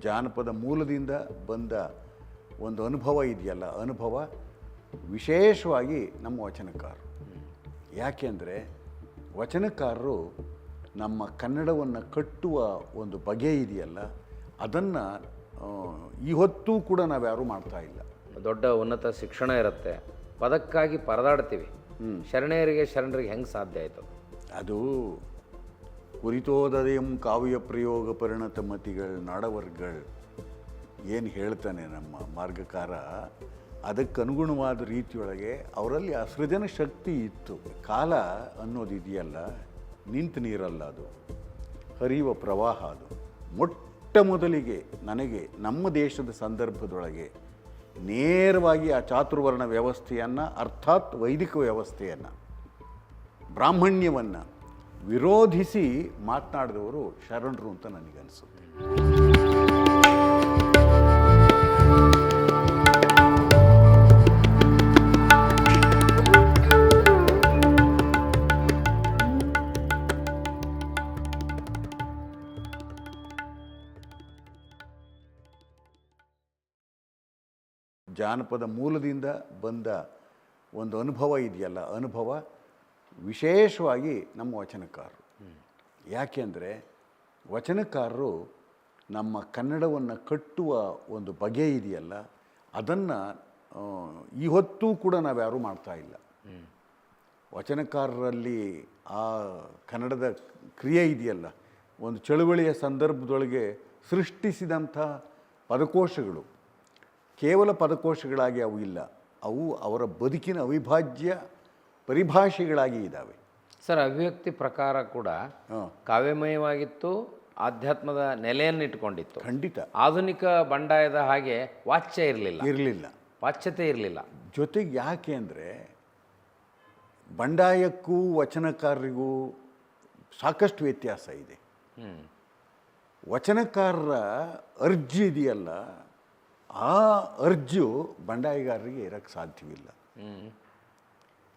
ಜಾನಪದ ಮೂಲದಿಂದ ಬಂದ ಒಂದು ಅನುಭವ ಇದೆಯಲ್ಲ, ಅನುಭವ ವಿಶೇಷವಾಗಿ ನಮ್ಮ ವಚನಕಾರರು. ಯಾಕೆಂದರೆ ವಚನಕಾರರು ನಮ್ಮ ಕನ್ನಡವನ್ನು ಕಟ್ಟುವ ಒಂದು ಬಗೆ ಇದೆಯಲ್ಲ, ಅದನ್ನು ಇವತ್ತೂ ಕೂಡ ನಾವ್ಯಾರೂ ಮಾಡ್ತಾ ಇಲ್ಲ. ದೊಡ್ಡ ಉನ್ನತ ಶಿಕ್ಷಣ ಇರುತ್ತೆ, ಪದಕ್ಕಾಗಿ ಪರದಾಡ್ತೀವಿ. ಶರಣರಿಗೆ ಹೆಂಗೆ ಸಾಧ್ಯ ಆಯಿತು? ಅದು ಕುರಿತೋದಯಂ ಕಾವ್ಯ ಪ್ರಯೋಗ ಪರಿಣತ ಮತಿಗಳು ನಾಡವರ್ಗಳು ಏನು ಹೇಳ್ತಾನೆ ನಮ್ಮ ಮಾರ್ಗಕಾರ, ಅದಕ್ಕನುಗುಣವಾದ ರೀತಿಯೊಳಗೆ ಅವರಲ್ಲಿ ಆ ಸೃಜನ ಶಕ್ತಿ ಇತ್ತು. ಕಾಲ ಅನ್ನೋದು ಇದೆಯಲ್ಲ, ನಿಂತ ನೀರಲ್ಲ, ಅದು ಹರಿಯುವ ಪ್ರವಾಹ. ಅದು ಮೊಟ್ಟ ಮೊದಲಿಗೆ ನನಗೆ ನಮ್ಮ ದೇಶದ ಸಂದರ್ಭದೊಳಗೆ ನೇರವಾಗಿ ಆ ಚಾತುರ್ವರ್ಣ ವ್ಯವಸ್ಥೆಯನ್ನು, ಅರ್ಥಾತ್ ವೈದಿಕ ವ್ಯವಸ್ಥೆಯನ್ನು, ಬ್ರಾಹ್ಮಣ್ಯವನ್ನು ವಿರೋಧಿಸಿ ಮಾತನಾಡಿದವರು ಶರಣರು ಅಂತ ನನಗನ್ನಿಸುತ್ತೆ. ಜಾನಪದ ಮೂಲದಿಂದ ಬಂದ ಒಂದು ಅನುಭವ ಇದೆಯಲ್ಲ, ಅನುಭವ ವಿಶೇಷವಾಗಿ ನಮ್ಮ ವಚನಕಾರರು. ಯಾಕೆಂದರೆ ವಚನಕಾರರು ನಮ್ಮ ಕನ್ನಡವನ್ನು ಕಟ್ಟುವ ಒಂದು ಬಗೆ ಇದೆಯಲ್ಲ, ಅದನ್ನು ಇವತ್ತೂ ಕೂಡ ನಾವ್ಯಾರೂ ಮಾಡ್ತಾ ಇಲ್ಲ. ವಚನಕಾರರಲ್ಲಿ ಆ ಕನ್ನಡದ ಕ್ರಿಯೆ ಇದೆಯಲ್ಲ, ಒಂದು ಚಳುವಳಿಯ ಸಂದರ್ಭದೊಳಗೆ ಸೃಷ್ಟಿಸಿದಂಥ ಪದಕೋಶಗಳು ಕೇವಲ ಪದಕೋಶಗಳಾಗಿ ಅವು ಇಲ್ಲ, ಅವು ಅವರ ಬದುಕಿನ ಅವಿಭಾಜ್ಯ ಪರಿಭಾಷೆಗಳಾಗಿ ಇದ್ದಾವೆ. ಸರ್, ಅಭಿವ್ಯಕ್ತಿ ಪ್ರಕಾರ ಕೂಡ ಕಾವ್ಯಮಯವಾಗಿತ್ತು, ಆಧ್ಯಾತ್ಮದ ನೆಲೆಯನ್ನು ಇಟ್ಕೊಂಡಿತ್ತು. ಖಂಡಿತ. ಆಧುನಿಕ ಬಂಡಾಯದ ಹಾಗೆ ವಾಚ್ಯ ಇರಲಿಲ್ಲ, ವಾಚ್ಯತೆ ಇರಲಿಲ್ಲ. ಜೊತೆಗೆ ಯಾಕೆ ಅಂದರೆ ಬಂಡಾಯಕ್ಕೂ ವಚನಕಾರರಿಗೂ ಸಾಕಷ್ಟು ವ್ಯತ್ಯಾಸ ಇದೆ. ವಚನಕಾರರ ಅರ್ಜಿ ಇದೆಯಲ್ಲ, ಆ ಅರ್ಜಿಯು ಬಂಡಾಯಗಾರರಿಗೆ ಇರೋಕ್ಕೆ ಸಾಧ್ಯವಿಲ್ಲ.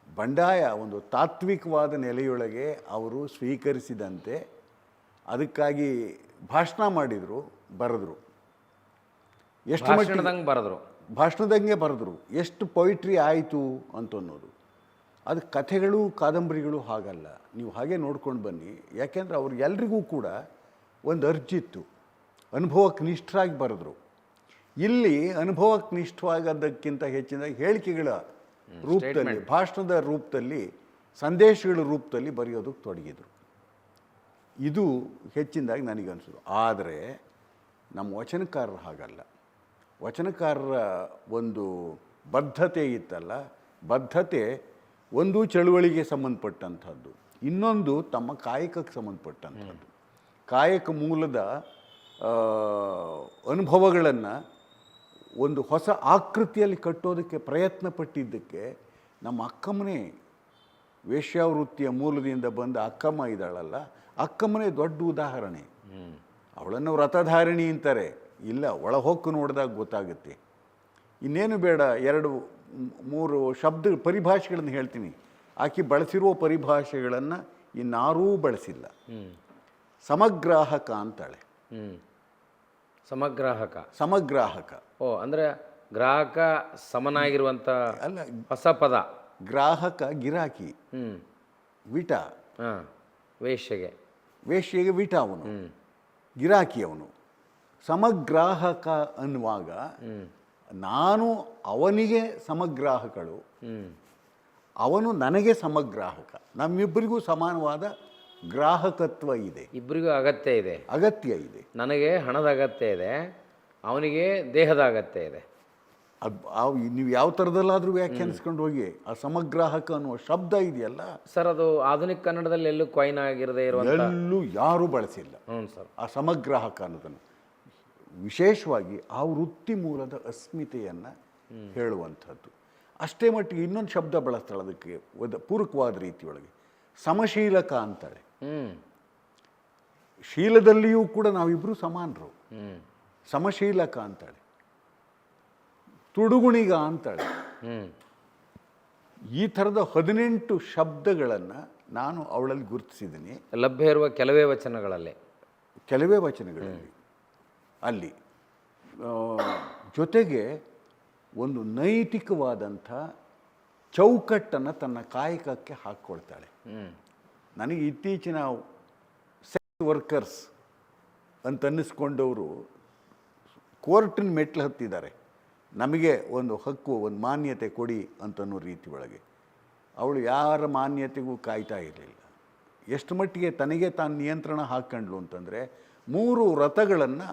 ಬಂಡಾಯ ಒಂದು ತಾತ್ವಿಕವಾದ ನೆಲೆಯೊಳಗೆ ಅವರು ಸ್ವೀಕರಿಸಿದಂತೆ ಅದಕ್ಕಾಗಿ ಭಾಷಣ ಮಾಡಿದರು, ಬರೆದ್ರು, ಎಷ್ಟು ಭಾಷಣದಂಗೆ ಬರೆದ್ರು, ಎಷ್ಟು ಪೊಯಿಟ್ರಿ ಆಯಿತು ಅಂತನ್ನೋದು. ಅದು ಕಥೆಗಳು ಕಾದಂಬರಿಗಳು ಹಾಗಲ್ಲ. ನೀವು ಹಾಗೆ ನೋಡ್ಕೊಂಡು ಬನ್ನಿ. ಯಾಕೆಂದರೆ ಅವ್ರಿಗೆಲ್ರಿಗೂ ಕೂಡ ಒಂದು ಅರ್ಜಿತ್ತು, ಅನುಭವಕ್ಕೆ ನಿಷ್ಠರಾಗಿ ಬರೆದ್ರು. ಇಲ್ಲಿ ಅನುಭವಕ್ಕೆ ನಿಷ್ಠವಾಗದ್ದಕ್ಕಿಂತ ಹೆಚ್ಚಿನದಾಗಿ ಹೇಳಿಕೆಗಳ ರೂಪದಲ್ಲಿ, ಭಾಷಣದ ರೂಪದಲ್ಲಿ, ಸಂದೇಶಗಳ ರೂಪದಲ್ಲಿ ಬರೆಯೋದಕ್ಕೆ ತೊಡಗಿದ್ರು. ಇದು ಹೆಚ್ಚಿನದಾಗಿ ನನಗನ್ನಿಸೋದು. ಆದರೆ ನಮ್ಮ ವಚನಕಾರರು ಹಾಗಲ್ಲ. ವಚನಕಾರರ ಒಂದು ಬದ್ಧತೆ ಇತ್ತಲ್ಲ, ಬದ್ಧತೆ ಒಂದು ಚಳುವಳಿಗೆ ಸಂಬಂಧಪಟ್ಟಂಥದ್ದು, ಇನ್ನೊಂದು ತಮ್ಮ ಕಾಯಕಕ್ಕೆ ಸಂಬಂಧಪಟ್ಟಂಥದ್ದು. ಕಾಯಕ ಮೂಲದ ಅನುಭವಗಳನ್ನು ಒಂದು ಹೊಸ ಆಕೃತಿಯಲ್ಲಿ ಕಟ್ಟೋದಕ್ಕೆ ಪ್ರಯತ್ನ ಪಟ್ಟಿದ್ದಕ್ಕೆ ನಮ್ಮ ಅಕ್ಕಮ್ಮನೇ, ವೇಶ್ಯಾವೃತ್ತಿಯ ಮೂಲದಿಂದ ಬಂದ ಅಕ್ಕಮ್ಮ ಇದ್ದಾಳಲ್ಲ, ಅಕ್ಕಮ್ಮನೇ ದೊಡ್ಡ ಉದಾಹರಣೆ. ಅವಳನ್ನು ವ್ರತಧಾರಿಣಿ ಅಂತಾರೆ, ಇಲ್ಲ ಒಳಹೊಕ್ಕು ನೋಡಿದಾಗ ಗೊತ್ತಾಗುತ್ತೆ. ಇನ್ನೇನು ಬೇಡ, 2-3 ಶಬ್ದ ಪರಿಭಾಷೆಗಳನ್ನು ಹೇಳ್ತೀನಿ. ಆಕೆ ಬಳಸಿರುವ ಪರಿಭಾಷೆಗಳನ್ನು ಇನ್ನಾರೂ ಬಳಸಿಲ್ಲ. ಸಮಗ್ರಾಹಕ ಅಂತಾಳೆ. ಸಮಗ್ರಾಹಕ. ಓ, ಅಂದರೆ ಗ್ರಾಹಕ ಸಮನಾಗಿರುವಂಥ ಅಲ್ಲ, ಹೊಸ ಪದ. ಗ್ರಾಹಕ ಗಿರಾಕಿ, ವಿಟ. ವೇಶ್ಯೆಗೆ ವಿಟ ಅವನು, ಗಿರಾಕಿ ಅವನು. ಸಮಗ್ರಾಹಕ ಅನ್ನುವಾಗ ನಾನು ಅವನಿಗೆ ಸಮಗ್ರಾಹಕಳು, ಅವನು ನನಗೆ ಸಮಗ್ರಾಹಕ. ನಮ್ಮಿಬ್ಬರಿಗೂ ಸಮಾನವಾದ ಗ್ರಾಹಕತ್ವ ಇದೆ, ಇಬ್ಬರಿಗೂ ಅಗತ್ಯ ಇದೆ. ನನಗೆ ಹಣದ ಅಗತ್ಯ ಇದೆ, ಅವನಿಗೆ ದೇಹದ ಅಗತ್ಯ ಇದೆ. ನೀವು ಯಾವ ಥರದಲ್ಲಾದರೂ ವ್ಯಾಖ್ಯಾನಿಸ್ಕೊಂಡು ಹೋಗಿ. ಆ ಸಮಗ್ರಾಹಕ ಅನ್ನುವ ಶಬ್ದ ಇದೆಯಲ್ಲ ಸರ್, ಅದು ಆಧುನಿಕ ಕನ್ನಡದಲ್ಲಿ ಎಲ್ಲೂ ಕಾಯಿನ್ ಆಗಿರದೆ ಎಲ್ಲೂ ಯಾರೂ ಬಳಸಿಲ್ಲ. ಸರ್, ಆ ಸಮಗ್ರಾಹಕ ಅನ್ನೋದನ್ನು ವಿಶೇಷವಾಗಿ ಆ ವೃತ್ತಿ ಮೂಲದ ಅಸ್ಮಿತೆಯನ್ನು ಹೇಳುವಂಥದ್ದು. ಅಷ್ಟೇ ಮಟ್ಟಿಗೆ ಇನ್ನೊಂದು ಶಬ್ದ ಬಳಸ್ತಾಳೆ ಅದಕ್ಕೆ ಪೂರಕವಾದ ರೀತಿಯೊಳಗೆ, ಸಮಶೀಲಕ ಅಂತಾಳೆ. ಶೀಲದಲ್ಲಿಯೂ ಕೂಡ ನಾವಿಬ್ಬರು ಸಮಾನರು. ಸಮಶೀಲಕ ಅಂತಾಳೆ. ತುಡುಗುಣಿಗ ಅಂತಾಳೆ. ಈ ಥರದ 18 ಶಬ್ದಗಳನ್ನು ನಾನು ಅವಳಲ್ಲಿ ಗುರುತಿಸಿದ್ದೀನಿ. ಲಭ್ಯ ಇರುವ ಕೆಲವೇ ವಚನಗಳಲ್ಲಿ ಅಲ್ಲಿ ಜೊತೆಗೆ ಒಂದು ನೈತಿಕವಾದಂಥ ಚೌಕಟ್ಟನ್ನು ತನ್ನ ಕಾಯಕಕ್ಕೆ ಹಾಕ್ಕೊಳ್ತಾಳೆ. ನನಗೆ ಇತ್ತೀಚಿನ ಸೆಕ್ಸ್ ವರ್ಕರ್ಸ್ ಅಂತ ಅನ್ನಿಸ್ಕೊಂಡವರು ಕೋರ್ಟಿನ ಮೆಟ್ಲು ಹತ್ತಿದ್ದಾರೆ, ನಮಗೆ ಒಂದು ಹಕ್ಕು, ಒಂದು ಮಾನ್ಯತೆ ಕೊಡಿ ಅಂತನ್ನೋ ರೀತಿ ಒಳಗೆ. ಅವಳು ಯಾರ ಮಾನ್ಯತೆಗೂ ಕಾಯ್ತಾ ಇರಲಿಲ್ಲ. ಎಷ್ಟು ಮಟ್ಟಿಗೆ ತನಗೆ ತಾನು ನಿಯಂತ್ರಣ ಹಾಕ್ಕೊಂಡ್ಲು ಅಂತಂದರೆ 3 ವ್ರತಗಳನ್ನು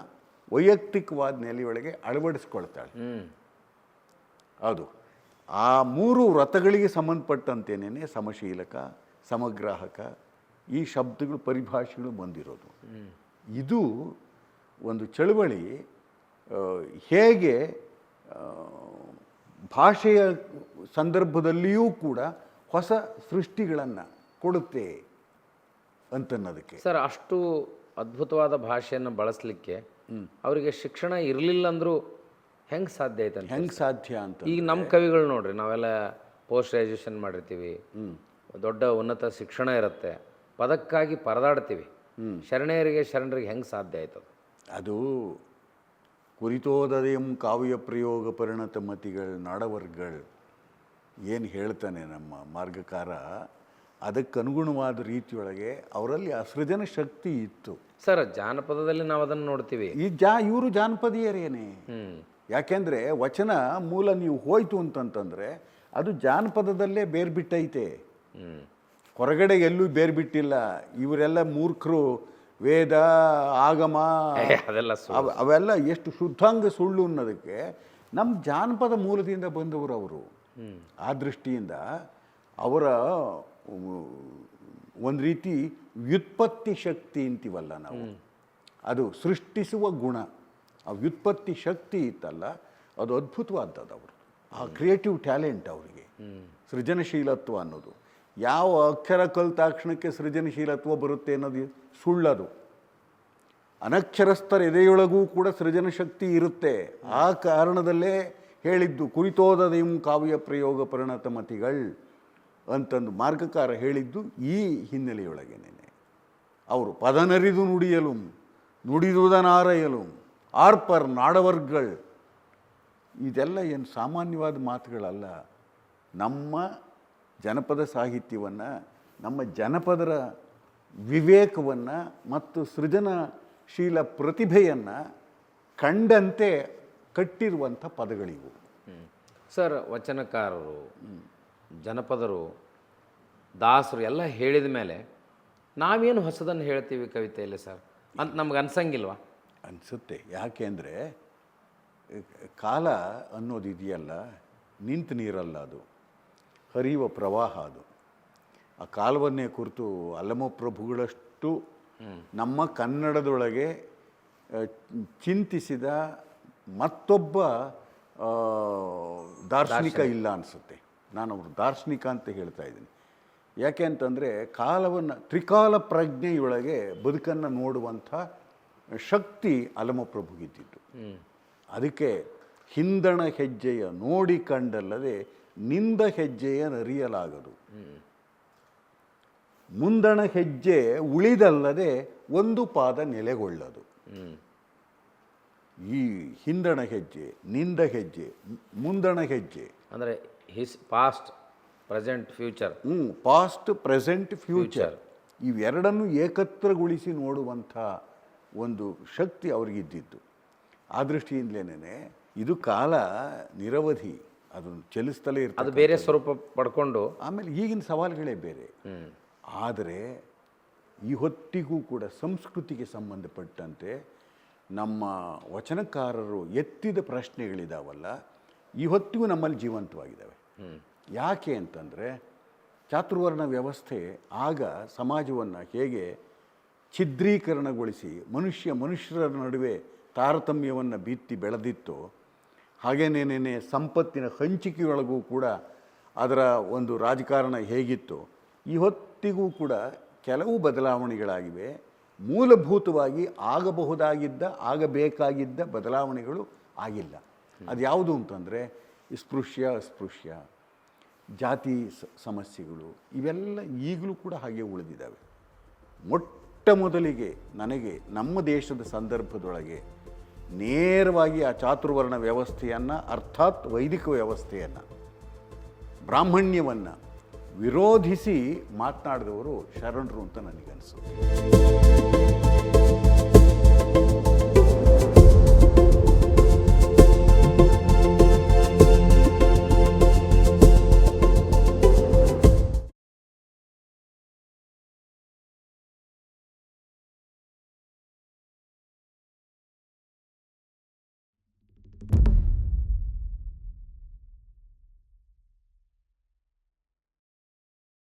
ವೈಯಕ್ತಿಕವಾದ ನೆಲೆಯೊಳಗೆ ಅಳವಡಿಸ್ಕೊಳ್ತಾಳೆ. ಅದು ಆ 3 ವ್ರತಗಳಿಗೆ ಸಂಬಂಧಪಟ್ಟಂತೆಯೇ ಸಮಶೀಲಕ, ಸಮಗ್ರಾಹಕ ಈ ಶಬ್ದಗಳು ಪರಿಭಾಷೆಗಳು ಬಂದಿರೋದು. ಇದು ಒಂದು ಚಳುವಳಿ ಹೇಗೆ ಭಾಷೆಯ ಸಂದರ್ಭದಲ್ಲಿಯೂ ಕೂಡ ಹೊಸ ಸೃಷ್ಟಿಗಳನ್ನು ಕೊಡುತ್ತೆ ಅಂತನ್ನೋದಕ್ಕೆ. ಸರ್, ಅಷ್ಟು ಅದ್ಭುತವಾದ ಭಾಷೆಯನ್ನು ಬಳಸಲಿಕ್ಕೆ ಅವರಿಗೆ ಶಿಕ್ಷಣ ಇರಲಿಲ್ಲ ಅಂದರೂ ಹೆಂಗೆ ಸಾಧ್ಯ ಆಯ್ತು? ಹೆಂಗೆ ಸಾಧ್ಯ ಅಂತ ಈಗ ನಮ್ಮ ಕವಿಗಳು ನೋಡ್ರಿ, ನಾವೆಲ್ಲ ಪೋಸ್ಟ್ ಗ್ರ್ಯಾಜುಯೇಷನ್ ಮಾಡಿರ್ತೀವಿ, ದೊಡ್ಡ ಉನ್ನತ ಶಿಕ್ಷಣ ಇರುತ್ತೆ, ಪದಕ್ಕಾಗಿ ಪರದಾಡ್ತೀವಿ. ಶರಣರಿಗೆ ಹೆಂಗೆ ಸಾಧ್ಯ ಆಯ್ತದ? ಅದು ಕುರಿತೋದಯಂ ಕಾವ್ಯ ಪ್ರಯೋಗ ಪರಿಣತ ಮತಿಗಳು ನಾಡವರ್ಗಳು ಏನು ಹೇಳ್ತಾನೆ ನಮ್ಮ ಮಾರ್ಗಕಾರ, ಅದಕ್ಕನುಗುಣವಾದ ರೀತಿಯೊಳಗೆ ಅವರಲ್ಲಿ ಆ ಸೃಜನ ಶಕ್ತಿ ಇತ್ತು. ಸರ್, ಜಾನಪದದಲ್ಲಿ ನಾವು ಅದನ್ನು ನೋಡ್ತೀವಿ. ಇವರು ಜಾನಪದೀಯರೇನೆ. ಯಾಕೆಂದರೆ ವಚನ ಮೂಲ ನೀವು ಹೋಯ್ತು ಅಂತಂತಂದರೆ ಅದು ಜಾನಪದದಲ್ಲೇ ಬೇರ್ಬಿಟ್ಟೈತೆ, ಹೊರಗಡೆ ಎಲ್ಲೂ ಬೇರ್ಬಿಟ್ಟಿಲ್ಲ. ಇವರೆಲ್ಲ ಮೂರ್ಖರು, ವೇದ ಆಗಮ ಅವೆಲ್ಲ ಎಷ್ಟು ಶುದ್ಧಾಂಗ ಸುಳ್ಳು ಅನ್ನೋದಕ್ಕೆ ನಮ್ಮ ಜಾನಪದ ಮೂಲದಿಂದ ಬಂದವರು ಅವರು. ಆ ದೃಷ್ಟಿಯಿಂದ ಅವರ ಒಂದು ರೀತಿ ವ್ಯುತ್ಪತ್ತಿ ಶಕ್ತಿ ಅಂತೀವಲ್ಲ ನಾವು, ಅದು ಸೃಷ್ಟಿಸುವ ಗುಣ, ಆ ವ್ಯುತ್ಪತ್ತಿ ಶಕ್ತಿ ಇತ್ತಲ್ಲ, ಅದು ಅದ್ಭುತವಾದದ್ದು ಅವರು. ಆ ಕ್ರಿಯೇಟಿವ್ ಟ್ಯಾಲೆಂಟ್ ಅವರಿಗೆ, ಸೃಜನಶೀಲತ್ವ ಅನ್ನೋದು. ಯಾವ ಅಕ್ಷರ ಕಲಿತಾಕ್ಷಣಕ್ಕೆ ಸೃಜನಶೀಲತ್ವ ಬರುತ್ತೆ ಅನ್ನೋದು ಸುಳ್ಳದು. ಅನಕ್ಷರಸ್ಥರ ಎದೆಯೊಳಗೂ ಕೂಡ ಸೃಜನ ಶಕ್ತಿ ಇರುತ್ತೆ. ಆ ಕಾರಣದಲ್ಲೇ ಹೇಳಿದ್ದು ಕುರಿತೋದಯಂ ಕಾವ್ಯ ಪ್ರಯೋಗ ಪರಿಣತ ಮತಿಗಳು ಅಂತಂದು ಮಾರ್ಗಕಾರ ಹೇಳಿದ್ದು ಈ ಹಿನ್ನೆಲೆಯೊಳಗೇನೆ. ಅವರು ಪದನರಿದು ನುಡಿಯಲು ನುಡಿದುದನಾರಯಲು ಆರ್ಪರ್ ನಾಡವರ್ಗಳು, ಇದೆಲ್ಲ ಏನು ಸಾಮಾನ್ಯವಾದ ಮಾತುಗಳಲ್ಲ. ನಮ್ಮ ಜನಪದ ಸಾಹಿತ್ಯವನ್ನು, ನಮ್ಮ ಜನಪದರ ವಿವೇಕವನ್ನು ಮತ್ತು ಸೃಜನಶೀಲ ಪ್ರತಿಭೆಯನ್ನು ಕಂಡಂತೆ ಕಟ್ಟಿರುವಂಥ ಪದಗಳಿವು. ಸರ್, ವಚನಕಾರರು, ಜನಪದರು, ದಾಸರು ಎಲ್ಲ ಹೇಳಿದ ಮೇಲೆ ನಾವೇನು ಹೊಸದನ್ನು ಹೇಳ್ತೀವಿ ಕವಿತೆಯಲ್ಲಿ ಸರ್ ಅಂತ ನಮ್ಗೆ ಅನ್ಸಂಗಿಲ್ವಾ? ಅನಿಸುತ್ತೆ. ಯಾಕೆ ಅಂದರೆ ಕಾಲ ಅನ್ನೋದು ಇದೆಯಲ್ಲ, ನಿಂತು ನೀರಲ್ಲ, ಅದು ಹರಿಯುವ ಪ್ರವಾಹ. ಅದು ಆ ಕಾಲವನ್ನೇ ಕುರಿತು ಅಲ್ಲಮಪ್ರಭುಗಳಷ್ಟು ನಮ್ಮ ಕನ್ನಡದೊಳಗೆ ಚಿಂತಿಸಿದ ಮತ್ತೊಬ್ಬ ದಾರ್ಶನಿಕ ಇಲ್ಲ ಅನಿಸುತ್ತೆ. ನಾನು ಅವರು ದಾರ್ಶನಿಕ ಅಂತ ಹೇಳ್ತಾ ಇದ್ದೀನಿ. ಯಾಕೆ ಅಂತಂದರೆ ಕಾಲವನ್ನು, ತ್ರಿಕಾಲ ಪ್ರಜ್ಞೆಯೊಳಗೆ ಬದುಕನ್ನು ನೋಡುವಂಥ ಶಕ್ತಿ ಅಲ್ಲಮಪ್ರಭುಗಿದ್ದಿತ್ತು. ಅದಕ್ಕೆ ಹಿಂದಣ ಹೆಜ್ಜೆಯ ನೋಡಿ ಕಂಡಲ್ಲದೆ ನಿಂದ ಹೆಜ್ಜೆಯ ನರಿಯಲಾಗದು, ಮುಂದಣ ಹೆಜ್ಜೆ ಉಳಿದಲ್ಲದೆ ಒಂದು ಪಾದ ನೆಲೆಗೊಳ್ಳದು. ಈ ಹಿಂದಣ ಹೆಜ್ಜೆ, ನಿಂದ ಹೆಜ್ಜೆ, ಮುಂದಣ ಹೆಜ್ಜೆ ಅಂದರೆ past, present, future. Past, present, future ಇವೆರಡನ್ನು ಏಕತ್ರಗೊಳಿಸಿ ನೋಡುವಂಥ ಒಂದು ಶಕ್ತಿ ಅವ್ರಿಗಿದ್ದಿತ್ತು. ಆ ದೃಷ್ಟಿಯಿಂದಲೇ ಇದು ಕಾಲ ನಿರವಧಿ, ಅದು ಚಲಿಸ್ತಲೇ ಇರ್ತದೆ. ಅದು ಬೇರೆ ಸ್ವರೂಪ ಪಡ್ಕೊಂಡು ಆಮೇಲೆ ಈಗಿನ ಸವಾಲುಗಳೇ ಬೇರೆ. ಆದರೆ ಈ ಹೊತ್ತಿಗೂ ಕೂಡ ಸಂಸ್ಕೃತಿಗೆ ಸಂಬಂಧಪಟ್ಟಂತೆ ನಮ್ಮ ವಚನಕಾರರು ಎತ್ತಿದ ಪ್ರಶ್ನೆಗಳಿದಾವಲ್ಲ, ಈ ಹೊತ್ತಿಗೂ ನಮ್ಮಲ್ಲಿ ಜೀವಂತವಾಗಿದ್ದಾವೆ. ಯಾಕೆ ಅಂತಂದರೆ ಚಾತುರ್ವರ್ಣ ವ್ಯವಸ್ಥೆ ಆಗ ಸಮಾಜವನ್ನು ಹೇಗೆ ಛಿದ್ರೀಕರಣಗೊಳಿಸಿ ಮನುಷ್ಯರ ನಡುವೆ ತಾರತಮ್ಯವನ್ನು ಬಿತ್ತಿ ಬೆಳೆದಿತ್ತು, ಹಾಗೇನೇನೇ ಸಂಪತ್ತಿನ ಹಂಚಿಕೆಯೊಳಗೂ ಕೂಡ ಅದರ ಒಂದು ರಾಜಕಾರಣ ಹೇಗಿತ್ತು, ಈ ಹೊತ್ತಿಗೂ ಕೂಡ ಕೆಲವು ಬದಲಾವಣೆಗಳಾಗಿವೆ. ಮೂಲಭೂತವಾಗಿ ಆಗಬೇಕಾಗಿದ್ದ ಬದಲಾವಣೆಗಳು ಆಗಿಲ್ಲ. ಅದು ಯಾವುದು ಅಂತಂದರೆ ಅಸ್ಪೃಶ್ಯ, ಜಾತಿ ಸಮಸ್ಯೆಗಳು, ಇವೆಲ್ಲ ಈಗಲೂ ಕೂಡ ಹಾಗೆ ಉಳಿದಿದ್ದಾವೆ. ಮೊಟ್ಟ ಮೊದಲಿಗೆ ನನಗೆ ನಮ್ಮ ದೇಶದ ಸಂದರ್ಭದೊಳಗೆ ನೇರವಾಗಿ ಆ ಚಾತುರ್ವರ್ಣ ವ್ಯವಸ್ಥೆಯನ್ನು, ಅರ್ಥಾತ್ ವೈದಿಕ ವ್ಯವಸ್ಥೆಯನ್ನು, ಬ್ರಾಹ್ಮಣ್ಯವನ್ನು ವಿರೋಧಿಸಿ ಮಾತನಾಡಿದವರು ಶರಣರು ಅಂತ ನನಗನ್ಸುತ್ತೆ.